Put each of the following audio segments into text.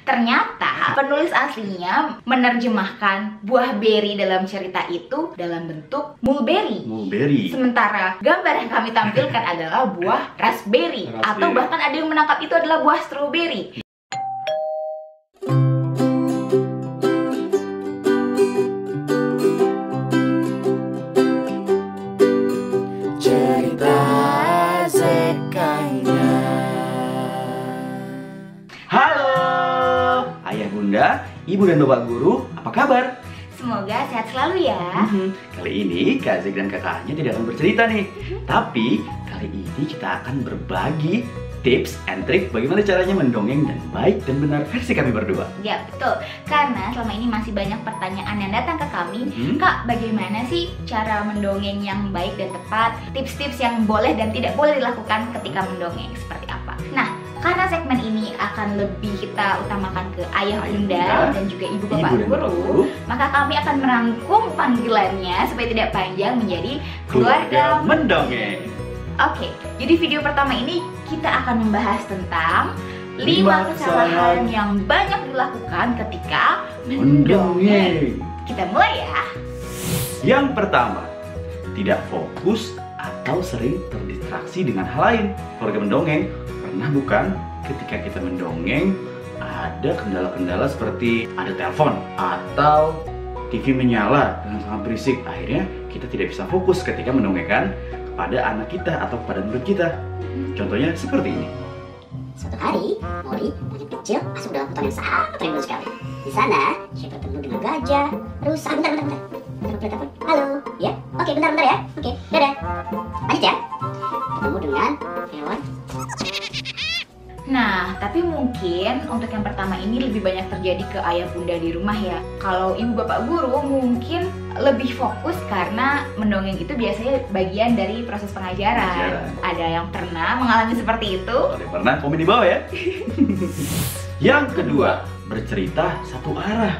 Ternyata penulis aslinya menerjemahkan buah beri dalam cerita itu dalam bentuk mulberry. Sementara gambar yang kami tampilkan adalah buah raspberry. Atau bahkan ada yang menangkap itu adalah buah strawberry. Cerita Zekanya. Halo Ayah Bunda, Ibu dan Bapak Guru, apa kabar? Semoga sehat selalu ya. Kali ini Kak Zek dan kakaknya tidak akan bercerita nih. Tapi kali ini kita akan berbagi tips and trik bagaimana caranya mendongeng dan baik dan benar versi kami berdua. Ya betul, karena selama ini masih banyak pertanyaan yang datang ke kami. Kak, bagaimana sih cara mendongeng yang baik dan tepat? Tips-tips yang boleh dan tidak boleh dilakukan ketika mendongeng seperti apa? Nah, karena segmen ini akan lebih kita utamakan ke ayah bunda dan juga ibu bapak guru, maka kami akan merangkum panggilannya supaya tidak panjang menjadi keluarga mendongeng. Oke, jadi video pertama ini kita akan membahas tentang 5 kesalahan yang banyak dilakukan ketika mendongeng. Kita mulai ya. Yang pertama, tidak fokus atau sering terdistraksi dengan hal lain. Keluarga mendongeng, pernah bukan ketika kita mendongeng ada kendala-kendala seperti ada telepon atau TV menyala dengan sangat berisik. Akhirnya kita tidak bisa fokus ketika mendongengkan pada anak kita atau pada murid kita. Contohnya seperti ini. Suatu hari, Mori, monyet kecil, masuk dalam hutan yang sangat rindu sekali. Di sana, dia bertemu dengan gajah, rusa. Bentar. Telepon. Halo, ya? Oke, bentar ya. Oke, dadah. Lanjut ya. Ketemu dengan hewan. Nah, tapi mungkin untuk yang pertama ini lebih banyak terjadi ke ayah bunda di rumah ya. Kalau ibu bapak guru mungkin lebih fokus karena mendongeng itu biasanya bagian dari proses pengajaran. Ada yang pernah mengalami seperti itu? Kalau yang pernah, komen di bawah ya. Yang kedua, bercerita satu arah.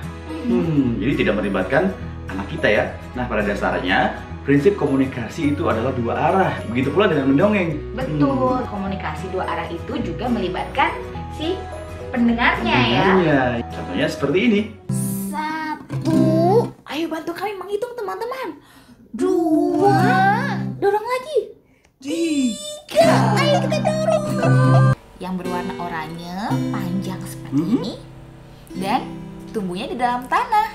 Jadi tidak melibatkan anak kita ya. Nah, pada dasarnya prinsip komunikasi itu adalah dua arah. Begitu pula dengan mendongeng. Betul, komunikasi dua arah itu juga melibatkan si pendengarnya ya. Contohnya seperti ini. 1. Ayo bantu kami menghitung teman-teman. 2. Dorong lagi. 3. Ayo kita dorong. Yang berwarna oranye, panjang seperti ini, dan tumbuhnya di dalam tanah.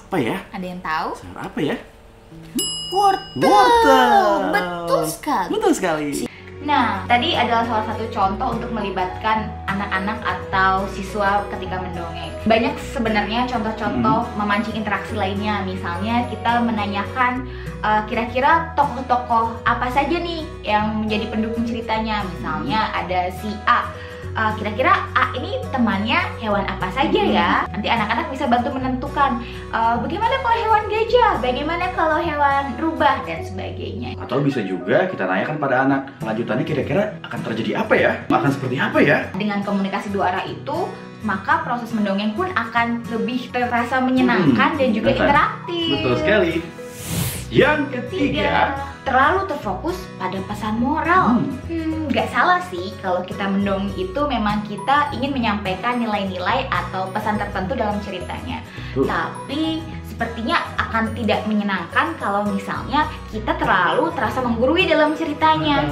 Apa ya? Ada yang tahu? Sayur apa ya? Wortel. Betul sekali. Nah, tadi adalah salah satu contoh untuk melibatkan anak-anak atau siswa ketika mendongeng. Banyak sebenarnya contoh-contoh memancing interaksi lainnya. Misalnya kita menanyakan kira-kira tokoh-tokoh apa saja nih yang menjadi pendukung ceritanya. Misalnya ada si A. Kira-kira A ini temannya hewan apa saja ya? Nanti anak-anak bisa bantu menentukan bagaimana kalau hewan gajah, bagaimana kalau hewan rubah, dan sebagainya. Atau bisa juga kita tanyakan pada anak, lanjutannya kira-kira akan terjadi apa ya? Akan seperti apa ya? Dengan komunikasi dua arah itu, maka proses mendongeng pun akan lebih terasa menyenangkan dan juga interaktif. Betul sekali. Yang ketiga, terlalu terfokus pada pesan moral. Gak salah sih kalau kita mendongeng itu memang kita ingin menyampaikan nilai-nilai atau pesan tertentu dalam ceritanya. Tapi sepertinya akan tidak menyenangkan kalau misalnya kita terlalu terasa menggurui dalam ceritanya.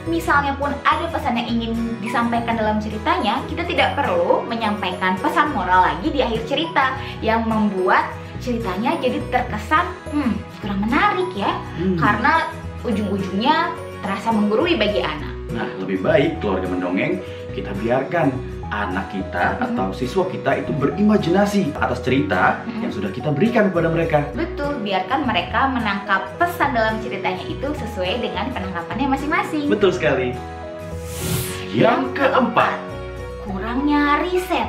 Misalnya pun ada pesan yang ingin disampaikan dalam ceritanya, kita tidak perlu menyampaikan pesan moral lagi di akhir cerita yang membuat ceritanya jadi terkesan kurang menarik ya, karena ujung-ujungnya terasa menggurui bagi anak. Nah, lebih baik keluarga mendongeng kita biarkan anak kita atau siswa kita itu berimajinasi atas cerita yang sudah kita berikan kepada mereka. Betul, biarkan mereka menangkap pesan dalam ceritanya itu sesuai dengan penangkapannya masing-masing. Betul sekali. Yang keempat, kurangnya riset.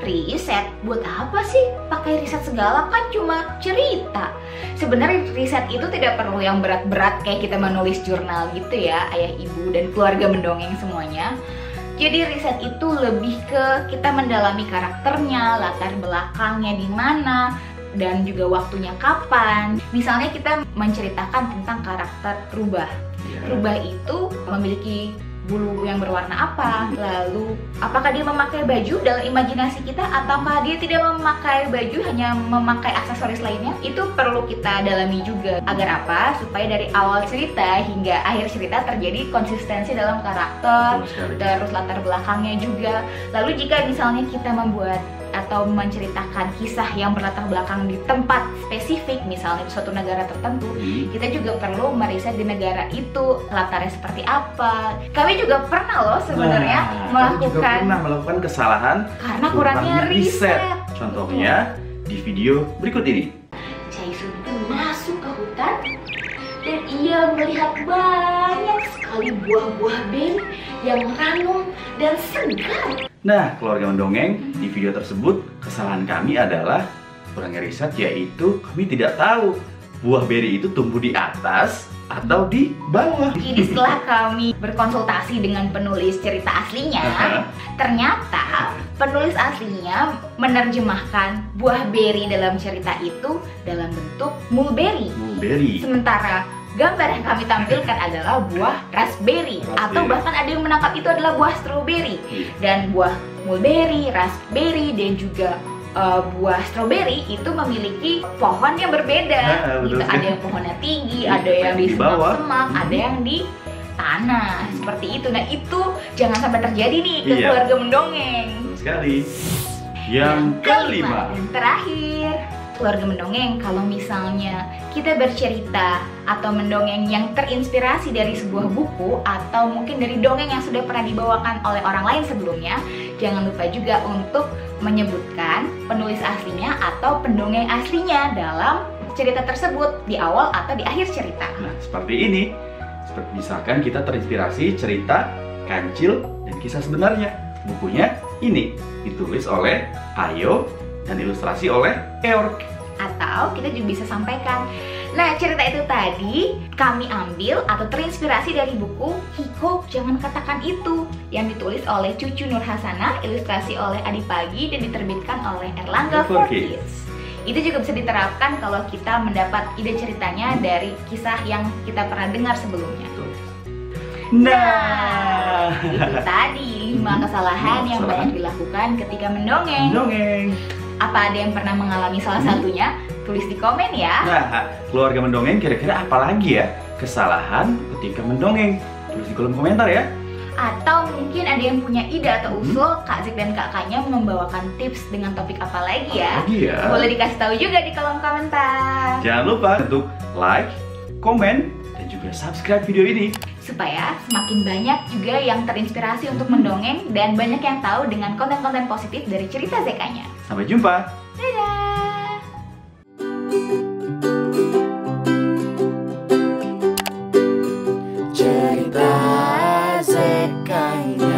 Riset? Buat apa sih pakai riset segala, kan cuma cerita. Sebenarnya riset itu tidak perlu yang berat-berat kayak kita menulis jurnal gitu ya, ayah ibu dan keluarga mendongeng semuanya. Jadi riset itu lebih ke kita mendalami karakternya, latar belakangnya di mana, dan juga waktunya kapan. Misalnya kita menceritakan tentang karakter Rubah. Rubah itu memiliki bulu yang berwarna apa, lalu apakah dia memakai baju dalam imajinasi kita ataukah dia tidak memakai baju, hanya memakai aksesoris lainnya. Itu perlu kita dalami juga. Agar apa? Supaya dari awal cerita hingga akhir cerita terjadi konsistensi dalam karakter, terus latar belakangnya juga. Lalu jika misalnya kita membuat atau menceritakan kisah yang berlatar belakang di tempat spesifik, misalnya di suatu negara tertentu, kita juga perlu meriset di negara itu latarnya seperti apa. Kami juga pernah loh sebenarnya melakukan kesalahan karena kurangnya riset. Contohnya di video berikut ini. Chaesun itu masuk ke hutan dan ia melihat banyak sekali buah-buah beri yang ranum dan segar. Nah, keluarga mendongeng, di video tersebut kesalahan kami adalah kurangnya riset, yaitu kami tidak tahu buah beri itu tumbuh di atas atau di bawah. Jadi setelah kami berkonsultasi dengan penulis cerita aslinya, ternyata penulis aslinya menerjemahkan buah beri dalam cerita itu dalam bentuk mulberry. Sementara gambar yang kami tampilkan adalah buah raspberry, atau bahkan ada yang menangkap itu adalah buah strawberry. Dan buah mulberry, raspberry, dan juga buah strawberry itu memiliki pohon yang berbeda. Gitu. Ada yang pohonnya tinggi, ada yang di semak-semak, ada yang di tanah, seperti itu. Nah, itu jangan sampai terjadi nih ke keluarga mendongeng. Betul sekali. Yang kelima dan terakhir, keluarga mendongeng, kalau misalnya kita bercerita atau mendongeng yang terinspirasi dari sebuah buku atau mungkin dari dongeng yang sudah pernah dibawakan oleh orang lain sebelumnya, jangan lupa juga untuk menyebutkan penulis aslinya atau pendongeng aslinya dalam cerita tersebut di awal atau di akhir cerita. Nah, seperti ini. Seperti misalkan kita terinspirasi cerita Kancil dan Kisah Sebenarnya. Bukunya ini ditulis oleh Ayo dan ilustrasi oleh Eork. Atau kita juga bisa sampaikan, nah cerita itu tadi kami ambil atau terinspirasi dari buku Hiko Jangan Katakan Itu yang ditulis oleh Cucu Nur Hasanah, ilustrasi oleh Adi Pagi dan diterbitkan oleh Erlangga for Kids. Itu juga bisa diterapkan kalau kita mendapat ide ceritanya dari kisah yang kita pernah dengar sebelumnya. Nah, itu tadi 5 kesalahan yang banyak dilakukan ketika mendongeng. Apa ada yang pernah mengalami salah satunya? Tulis di komen ya. Nah, keluarga mendongeng kira-kira apa lagi ya kesalahan ketika mendongeng? Tulis di kolom komentar ya. Atau mungkin ada yang punya ide atau usul Kak Zik dan kakaknya membawakan tips dengan topik apa lagi ya? Boleh dikasih tahu juga di kolom komentar. Jangan lupa untuk like, komen, dan juga subscribe video ini supaya semakin banyak juga yang terinspirasi untuk mendongeng dan banyak yang tahu dengan konten-konten positif dari cerita ZK-nya. Sampai jumpa. Dadah. Cerita ZK-nya.